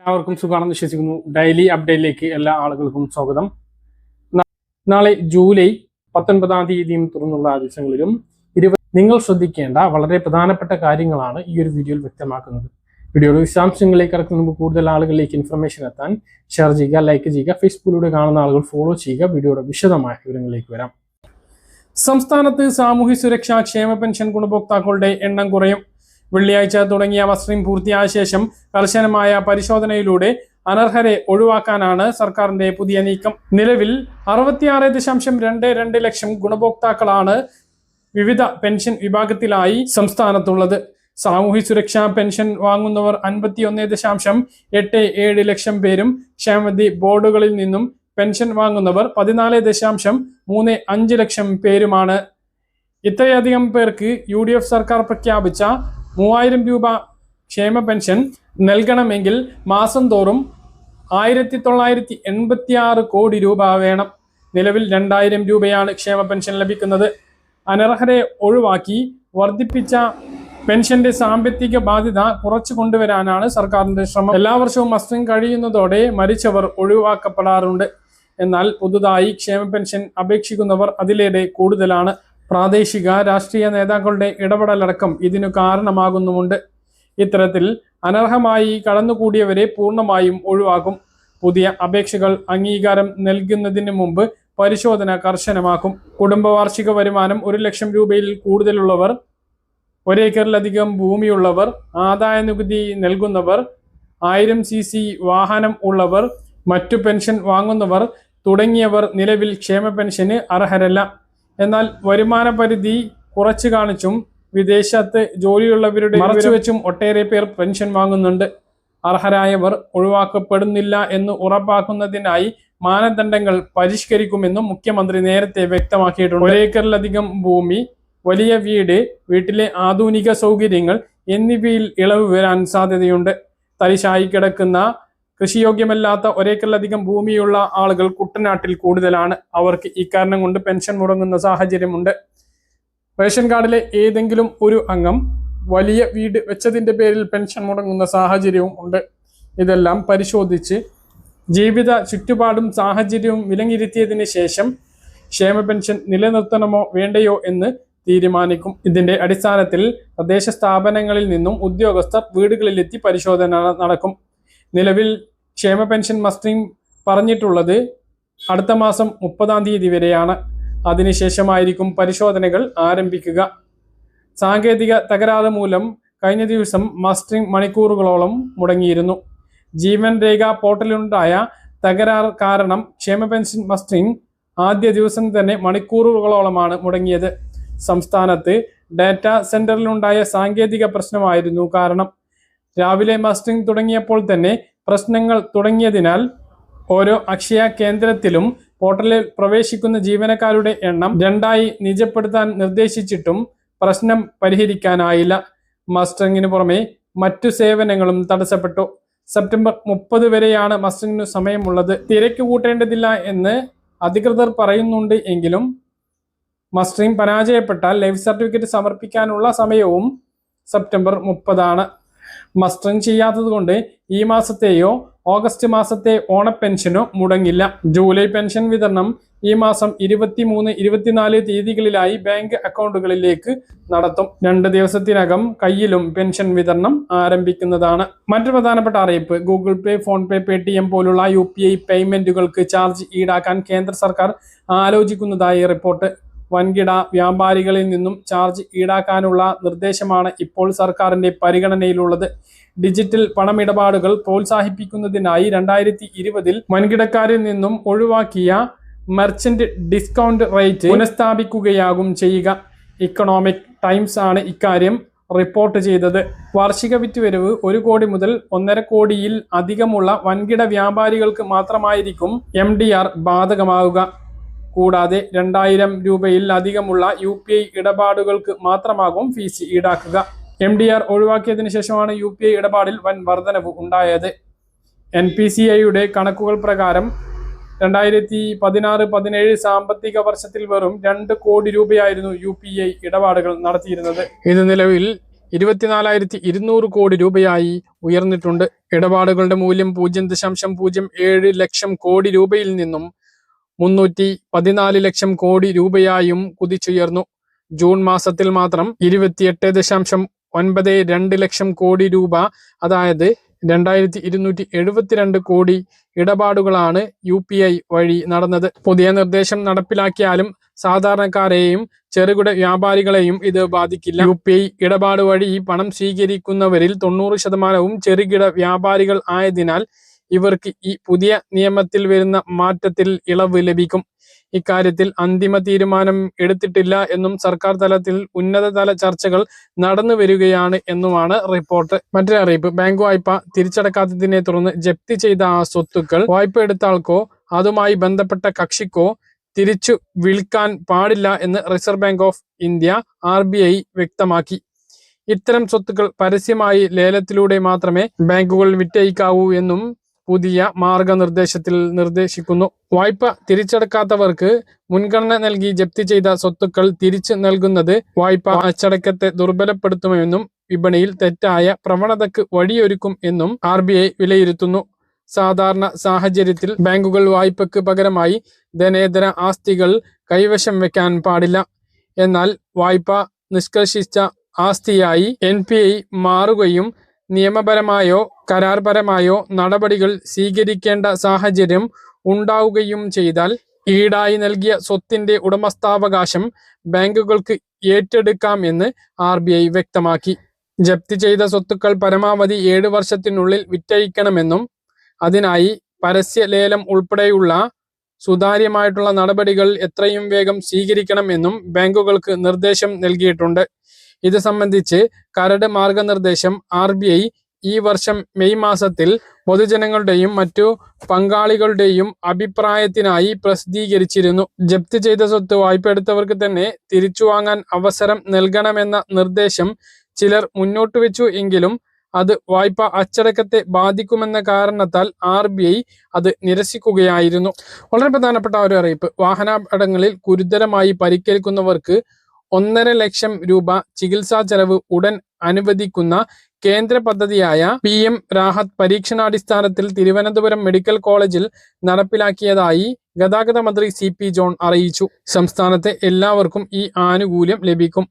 എല്ലാവർക്കും സുഖമാണെന്ന് വിശ്വസിക്കുന്നു. ഡെയിലി അപ്ഡേറ്റിലേക്ക് എല്ലാ ആളുകൾക്കും സ്വാഗതം. നാളെ ജൂലൈ 19-ാം തീയതിയും തുറന്നുള്ള ദിവസങ്ങളിലും നിങ്ങൾ ശ്രദ്ധിക്കേണ്ട വളരെ പ്രധാനപ്പെട്ട കാര്യങ്ങളാണ് ഈ ഒരു വീഡിയോയിൽ വ്യക്തമാക്കുന്നത്. വീഡിയോയുടെ വിശദാംശങ്ങളിലേക്ക് കടക്കുന്ന മുമ്പ് കൂടുതൽ ആളുകളിലേക്ക് ഇൻഫർമേഷൻ എത്താൻ ഷെയർ ചെയ്യുക, ലൈക്ക് ചെയ്യുക, ഫേസ്ബുക്കിലൂടെ കാണുന്ന ആളുകൾ ഫോളോ ചെയ്യുക. വീഡിയോയുടെ വിശദമായ വിവരങ്ങളിലേക്ക് വരാം. സംസ്ഥാനത്ത് സാമൂഹ്യ സുരക്ഷാ ക്ഷേമ പെൻഷൻ ഗുണഭോക്താക്കളുടെ എണ്ണം കുറയും. വെള്ളിയാഴ്ച തുടങ്ങിയ മസ്റ്ററിംഗ് പൂർത്തിയായ ശേഷം കർശനമായ പരിശോധനയിലൂടെ അനർഹരെ ഒഴിവാക്കാനാണ് സർക്കാരിന്റെ പുതിയ നീക്കം. നിലവിൽ 66.22 ലക്ഷം ഗുണഭോക്താക്കളാണ് വിവിധ പെൻഷൻ വിഭാഗത്തിലായി സംസ്ഥാനത്തുള്ളത്. സാമൂഹ്യ സുരക്ഷാ പെൻഷൻ വാങ്ങുന്നവർ 51.87 ലക്ഷം പേരും ക്ഷേമനിധി ബോർഡുകളിൽ നിന്നും പെൻഷൻ വാങ്ങുന്നവർ 14.35 ലക്ഷം പേരുമാണ്. ഇത്രയധികം പേർക്ക് UDF സർക്കാർ പ്രഖ്യാപിച്ച 3000 രൂപ ക്ഷേമ പെൻഷൻ നൽകണമെങ്കിൽ മാസം തോറും 1986 കോടി രൂപ വേണം. നിലവിൽ 2000 രൂപയാണ് ക്ഷേമ പെൻഷൻ ലഭിക്കുന്നത്. അനർഹരെ ഒഴിവാക്കി വർദ്ധിപ്പിച്ച പെൻഷന്റെ സാമ്പത്തിക ബാധ്യത കുറച്ചു കൊണ്ടുവരാനാണ് സർക്കാരിന്റെ ശ്രമം. എല്ലാ വർഷവും മസ്റ്ററിംഗ് കഴിയുന്നതോടെ മരിച്ചവർ ഒഴിവാക്കപ്പെടാറുണ്ട്. എന്നാൽ പുതുതായി ക്ഷേമ പെൻഷൻ അപേക്ഷിക്കുന്നവർ അതിലേറെ കൂടുതലാണ്. പ്രാദേശിക രാഷ്ട്രീയ നേതാക്കളുടെ ഇടപെടലടക്കം ഇതിനു കാരണമാകുന്നുമുണ്ട്. ഇത്തരത്തിൽ അനർഹമായി കടന്നുകൂടിയവരെ പൂർണ്ണമായും ഒഴിവാക്കും. പുതിയ അപേക്ഷകൾ അംഗീകാരം നൽകുന്നതിന് മുമ്പ് പരിശോധന കർശനമാക്കും. കുടുംബ വാർഷിക വരുമാനം 1 ലക്ഷം രൂപയിൽ കൂടുതലുള്ളവർ, 1 ഏക്കറിലധികം ഭൂമിയുള്ളവർ, ആദായ നികുതി നൽകുന്നവർ, 1000 cc വാഹനം ഉള്ളവർ, മറ്റു പെൻഷൻ വാങ്ങുന്നവർ തുടങ്ങിയവർ നിലവിൽ ക്ഷേമ പെൻഷന് അർഹരല്ല. എന്നാൽ വരുമാന പരിധി കുറച്ചു കാണിച്ചും വിദേശത്ത് ജോലിയുള്ളവരുടെ മറച്ചുവെച്ചും ഒട്ടേറെ പേർ പെൻഷൻ വാങ്ങുന്നുണ്ട്. അർഹരായവർ ഒഴിവാക്കപ്പെടുന്നില്ല എന്ന് ഉറപ്പാക്കുന്നതിനായി മാനദണ്ഡങ്ങൾ പരിഷ്കരിക്കുമെന്നും മുഖ്യമന്ത്രി നേരത്തെ വ്യക്തമാക്കിയിട്ടുണ്ട്. 1 ഏക്കറിലധികം ഭൂമി, വലിയ വീട്, വീട്ടിലെ ആധുനിക സൗകര്യങ്ങൾ എന്നിവയിൽ ഇളവ് വരാൻ സാധ്യതയുണ്ട്. തരിശായി കിടക്കുന്ന കൃഷിയോഗ്യമല്ലാത്ത 1 ഏക്കറിലധികം ഭൂമിയുള്ള ആളുകൾ കുട്ടനാട്ടിൽ കൂടുതലാണ്. അവർക്ക് ഇക്കാരണം കൊണ്ട് പെൻഷൻ മുടങ്ങുന്ന സാഹചര്യമുണ്ട്. റേഷൻ കാർഡിലെ ഏതെങ്കിലും ഒരു അംഗം വലിയ വീട് വെച്ചതിന്റെ പേരിൽ പെൻഷൻ മുടങ്ങുന്ന സാഹചര്യവും ഉണ്ട്. ഇതെല്ലാം പരിശോധിച്ച് ജീവിത ചുറ്റുപാടും സാഹചര്യവും വിലയിരുത്തിയതിന് ശേഷം ക്ഷേമ പെൻഷൻ നിലനിർത്തണമോ വേണ്ടയോ എന്ന് തീരുമാനിക്കും. ഇതിന്റെ അടിസ്ഥാനത്തിൽ തദ്ദേശ സ്ഥാപനങ്ങളിൽ നിന്നും ഉദ്യോഗസ്ഥർ വീടുകളിലെത്തി പരിശോധന നടക്കും. നിലവിൽ ക്ഷേമ പെൻഷൻ മസ്റ്ററിംഗ് പറഞ്ഞിട്ടുള്ളത് അടുത്ത മാസം 30-ാം തീയതി വരെയാണ്. അതിനുശേഷമായിരിക്കും പരിശോധനകൾ ആരംഭിക്കുക. സാങ്കേതിക തകരാറ് മൂലം കഴിഞ്ഞ ദിവസം മസ്റ്ററിംഗ് മണിക്കൂറുകളോളം മുടങ്ങിയിരുന്നു. ജീവൻ രേഖ പോർട്ടലിലുണ്ടായ തകരാർ കാരണം ക്ഷേമ പെൻഷൻ മസ്റ്ററിംഗ് ആദ്യ ദിവസം തന്നെ മണിക്കൂറുകളോളമാണ് മുടങ്ങിയത്. സംസ്ഥാനത്ത് ഡാറ്റാ സെന്ററിലുണ്ടായ സാങ്കേതിക പ്രശ്നമായിരുന്നു കാരണം. രാവിലെ മസ്റ്ററിംഗ് തുടങ്ങിയപ്പോൾ തന്നെ പ്രശ്നങ്ങൾ തുടങ്ങിയതിനാൽ ഓരോ അക്ഷയ കേന്ദ്രത്തിലും പോർട്ടലിൽ പ്രവേശിക്കുന്ന ജീവനക്കാരുടെ എണ്ണം 2ആയി നിജപ്പെടുത്താൻ നിർദ്ദേശിച്ചിട്ടും പ്രശ്നം പരിഹരിക്കാനായില്ല. മസ്റ്ററിംഗിന് പുറമെ മറ്റു സേവനങ്ങളും തടസ്സപ്പെട്ടു. സെപ്റ്റംബർ 30 വരെയാണ് മസ്റ്ററിംഗിന് സമയമുള്ളത്. തിരക്ക് കൂട്ടേണ്ടതില്ല എന്ന് അധികൃതർ പറയുന്നുണ്ട് എങ്കിലും മസ്റ്ററിംഗ് പരാജയപ്പെട്ടാൽ ലൈഫ് സർട്ടിഫിക്കറ്റ് സമർപ്പിക്കാനുള്ള സമയവും സെപ്റ്റംബർ 30 മസ്റ്ററിംഗ് ചെയ്യാത്തത് കൊണ്ട് ഈ മാസത്തെയോ ഓഗസ്റ്റ് മാസത്തെ ഓണപ്പെൻഷനോ മുടങ്ങില്ല. ജൂലൈ പെൻഷൻ വിതരണം ഈ മാസം 23, 24 തീയതികളിലായി ബാങ്ക് അക്കൗണ്ടുകളിലേക്ക് നടത്തും. 2 ദിവസത്തിനകം കയ്യിലും പെൻഷൻ വിതരണം ആരംഭിക്കുന്നതാണ്. മറ്റു പ്രധാനപ്പെട്ട അറിയിപ്പ്: ഗൂഗിൾ പേ, ഫോൺ പേ, പേടിഎം പോലുള്ള UPI പേയ്മെന്റുകൾക്ക് ചാർജ് ഈടാക്കാൻ കേന്ദ്ര സർക്കാർ ആലോചിക്കുന്നതായി റിപ്പോർട്ട്. വൻകിട വ്യാപാരികളിൽ നിന്നും ചാർജ് ഈടാക്കാനുള്ള നിർദ്ദേശമാണ് ഇപ്പോൾ സർക്കാരിന്റെ പരിഗണനയിലുള്ളത്. ഡിജിറ്റൽ പണമിടപാടുകൾ പ്രോത്സാഹിപ്പിക്കുന്നതിനായി 2020 വൻകിടക്കാരിൽ നിന്നും ഒഴിവാക്കിയ മെർച്ചന്റ് ഡിസ്കൗണ്ട് റേറ്റ് പുനഃസ്ഥാപിക്കുകയാകും ചെയ്യുക. ഇക്കണോമിക് ടൈംസ് ആണ് ഇക്കാര്യം റിപ്പോർട്ട് ചെയ്തത്. വാർഷിക വിറ്റുവരവ് 1 കോടി മുതൽ 1.5 കോടിയിൽ അധികമുള്ള വൻകിട വ്യാപാരികൾക്ക് മാത്രമായിരിക്കും MDR ബാധകമാവുക. കൂടാതെ 2000 രൂപയിൽ അധികമുള്ള UPI ഇടപാടുകൾക്ക് മാത്രമാകും ഫീസ് ഈടാക്കുക. MDR ഒഴിവാക്കിയതിനു ശേഷമാണ് UPI ഇടപാടിൽ വൻ വർധനവ് ഉണ്ടായത്. NPCIയുടെ കണക്കുകൾ പ്രകാരം 2016-17 സാമ്പത്തിക വർഷത്തിൽ വെറും 2 കോടി രൂപയായിരുന്നു UPI ഇടപാടുകൾ നടത്തിയിരുന്നത്. ഇത് നിലവിൽ 24,200 കോടി രൂപയായി ഉയർന്നിട്ടുണ്ട്. ഇടപാടുകളുടെ മൂല്യം 0.07 ലക്ഷം കോടി രൂപയിൽ നിന്നും 314 ലക്ഷം കോടി രൂപയായും കുതിച്ചുയർന്നു. ജൂൺ മാസത്തിൽ മാത്രം 28.92 ലക്ഷം കോടി രൂപ, അതായത് 2,272 കോടി ഇടപാടുകളാണ് UPI വഴി നടന്നത്. പുതിയ നിർദ്ദേശം നടപ്പിലാക്കിയാലും സാധാരണക്കാരെയും ചെറുകിട വ്യാപാരികളെയും ഇത് ബാധിക്കില്ല. UPI ഇടപാട് വഴി പണം സ്വീകരിക്കുന്നവരിൽ 90% ചെറുകിട വ്യാപാരികൾ ആയതിനാൽ ഇവർക്ക് ഈ പുതിയ നിയമത്തിൽ വരുന്ന മാറ്റത്തിൽ ഇളവ് ലഭിക്കും. ഇക്കാര്യത്തിൽ അന്തിമ തീരുമാനം എടുത്തിട്ടില്ല എന്നും സർക്കാർ തലത്തിൽ ഉന്നതതല ചർച്ചകൾ നടന്നു വരികയാണ് എന്നുമാണ് റിപ്പോർട്ട്. മറ്റൊരു അറിയിപ്പ്, ബാങ്ക് വായ്പ തിരിച്ചടക്കാത്തതിനെ തുടർന്ന് ജപ്തി ചെയ്ത സ്വത്തുക്കൾ വായ്പ എടുത്ത ആൾക്കോ അതുമായി ബന്ധപ്പെട്ട കക്ഷിക്കോ തിരിച്ചു വിൽക്കാൻ പാടില്ല എന്ന് reserve bank of India RBI വ്യക്തമാക്കി. ഇത്തരം സ്വത്തുക്കൾ പരസ്യമായി ലേലത്തിലൂടെ മാത്രമേ ബാങ്കുകൾ വിറ്റഴിക്കാവൂ എന്നും പുതിയ മാർഗനിർദ്ദേശത്തിൽ നിർദ്ദേശിക്കുന്നു. വായ്പ തിരിച്ചടക്കാത്തവർക്ക് മുൻഗണന നൽകി ജപ്തി ചെയ്ത സ്വത്തുക്കൾ തിരിച്ചു നൽകുന്നത് വായ്പ അച്ചടക്കത്തെ ദുർബലപ്പെടുത്തുമെന്നും വിപണിയിൽ തെറ്റായ പ്രവണതയ്ക്ക് വഴിയൊരുക്കും എന്നും RBI വിലയിരുത്തുന്നു. സാധാരണ സാഹചര്യത്തിൽ ബാങ്കുകൾ വായ്പയ്ക്ക് പകരമായി ധനേതര ആസ്തികൾ കൈവശം വെക്കാൻ പാടില്ല. എന്നാൽ വായ്പ നിഷ്കർഷിച്ച ആസ്തിയായി NPA മാറുകയും നിയമപരമായോ കരാർപരമായോ നടപടികൾ സ്വീകരിക്കേണ്ട സാഹചര്യം ഉണ്ടാവുകയും ചെയ്താൽ ഈടായി നൽകിയ സ്വത്തിന്റെ ഉടമസ്ഥാവകാശം ബാങ്കുകൾക്ക് ഏറ്റെടുക്കാം എന്ന് RBI വ്യക്തമാക്കി. ജപ്തി ചെയ്ത സ്വത്തുക്കൾ പരമാവധി 7 വർഷത്തിനുള്ളിൽ വിറ്റഴിക്കണമെന്നും അതിനായി പരസ്യ ലേലം ഉൾപ്പെടെയുള്ള സുതാര്യമായിട്ടുള്ള നടപടികൾ എത്രയും വേഗം സ്വീകരിക്കണമെന്നും ബാങ്കുകൾക്ക് നിർദ്ദേശം നൽകിയിട്ടുണ്ട്. ഇത് സംബന്ധിച്ച് കരട് മാർഗനിർദ്ദേശം RBI ഈ വർഷം മെയ് മാസത്തിൽ പൊതുജനങ്ങളുടെയും മറ്റു പങ്കാളികളുടെയും അഭിപ്രായത്തിനായി പ്രസിദ്ധീകരിച്ചിരുന്നു. ജപ്തി ചെയ്ത സ്വത്ത് വായ്പയെടുത്തവർക്ക് തന്നെ തിരിച്ചു വാങ്ങാൻ അവസരം നൽകണമെന്ന നിർദ്ദേശം ചിലർ മുന്നോട്ട് വെച്ചു എങ്കിലും അത് വായ്പ അച്ചടക്കത്തെ ബാധിക്കുമെന്ന കാരണത്താൽ RBI അത് നിരസിക്കുകയായിരുന്നു. വളരെ പ്രധാനപ്പെട്ട ഒരു അറിയിപ്പ്, വാഹനാപകടങ്ങളിൽ ഗുരുതരമായി പരിക്കേൽക്കുന്നവർക്ക് 1.5 ലക്ഷം രൂപ ചികിത്സാ ചെലവ് ഉടൻ അനുവദിക്കുന്ന കേന്ദ്ര പദ്ധതിയായ PM രാഹത്ത് പരീക്ഷണാടിസ്ഥാനത്തിൽ തിരുവനന്തപുരം മെഡിക്കൽ കോളേജിൽ നടപ്പിലാക്കിയതായി ഗതാഗത മന്ത്രി CP ജോൺ അറിയിച്ചു. സംസ്ഥാനത്തെ എല്ലാവർക്കും ഈ ആനുകൂല്യം ലഭിക്കും.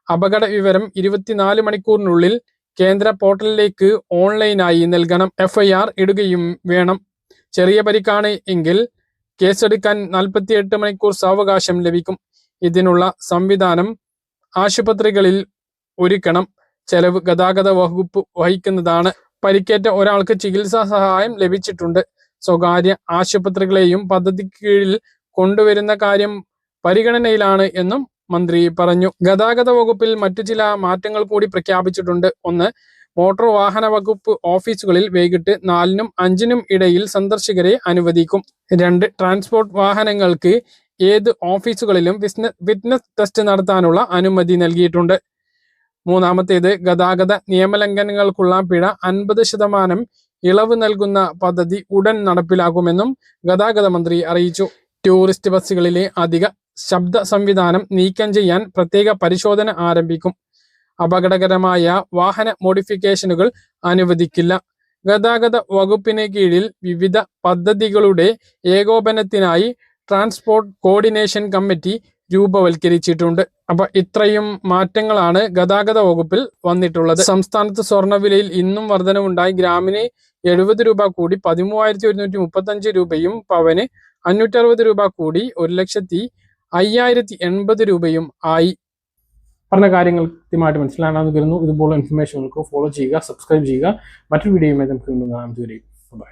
അപകട വിവരം 24 മണിക്കൂറിനുള്ളിൽ കേന്ദ്ര പോർട്ടലിലേക്ക് ഓൺലൈനായി നൽകണം. FIR ഇടുകയും വേണം. ചെറിയ പരിക്കാണ് എങ്കിൽ കേസെടുക്കാൻ 48 മണിക്കൂർ സാവകാശം ലഭിക്കും. ഇതിനുള്ള സംവിധാനം ആശുപത്രികളിൽ ഒരുക്കണം. ചെലവ് ഗതാഗത വകുപ്പ് വഹിക്കുന്നതാണ്. പരിക്കേറ്റ ഒരാൾക്ക് ചികിത്സാ സഹായം ലഭിച്ചിട്ടുണ്ട്. സ്വകാര്യ ആശുപത്രികളെയും പദ്ധതിക്ക് കീഴിൽ കൊണ്ടുവരുന്ന കാര്യം പരിഗണനയിലാണ് എന്നും മന്ത്രി പറഞ്ഞു. ഗതാഗത വകുപ്പിൽ മറ്റു ചില മാറ്റങ്ങൾ കൂടി പ്രഖ്യാപിച്ചിട്ടുണ്ട്. 1. മോട്ടോർ വാഹന വകുപ്പ് ഓഫീസുകളിൽ വൈകിട്ട് 4-നും 5-നും ഇടയിൽ സന്ദർശകരെ അനുവദിക്കും. 2. ട്രാൻസ്പോർട്ട് വാഹനങ്ങൾക്ക് ഏത് ഓഫീസുകളിലും ഫിറ്റ്നസ് ടെസ്റ്റ് നടത്താനുള്ള അനുമതി നൽകിയിട്ടുണ്ട്. 3. ഗതാഗത നിയമലംഘനങ്ങൾക്കുള്ള പിഴ 50% ഇളവ് നൽകുന്ന പദ്ധതി ഉടൻ നടപ്പിലാക്കുമെന്നും ഗതാഗത മന്ത്രി അറിയിച്ചു. ടൂറിസ്റ്റ് ബസ്സുകളിലെ അധിക ശബ്ദ സംവിധാനം നീക്കം ചെയ്യാൻ പ്രത്യേക പരിശോധന ആരംഭിക്കും. അപകടകരമായ വാഹന മോഡിഫിക്കേഷനുകൾ അനുവദിക്കില്ല. ഗതാഗത വകുപ്പിന് കീഴിൽ വിവിധ പദ്ധതികളുടെ ഏകോപനത്തിനായി ട്രാൻസ്പോർട്ട് കോർഡിനേഷൻ കമ്മിറ്റി രൂപവൽക്കരിച്ചിട്ടുണ്ട്. അപ്പൊ ഇത്രയും മാറ്റങ്ങളാണ് ഗതാഗത വകുപ്പിൽ വന്നിട്ടുള്ളത്. സംസ്ഥാനത്ത് സ്വർണ്ണവിലയിൽ ഇന്നും വർധനവുണ്ടായി. ഗ്രാമിന് 70 രൂപ കൂടി 13,135 രൂപയും പവന് 560 രൂപ കൂടി 1,05,080 രൂപയും ആയി. പറഞ്ഞ കാര്യങ്ങൾ കൃത്യമായിട്ട് മനസ്സിലാണെന്ന് കരുതുന്നു. ഇതുപോലെ ഇൻഫർമേഷനുകൾക്ക് ഫോളോ ചെയ്യുക, സബ്സ്ക്രൈബ് ചെയ്യുക. മറ്റൊരു വീഡിയോയുമായി നമുക്ക് വീണ്ടും കാണാം. ബൈ.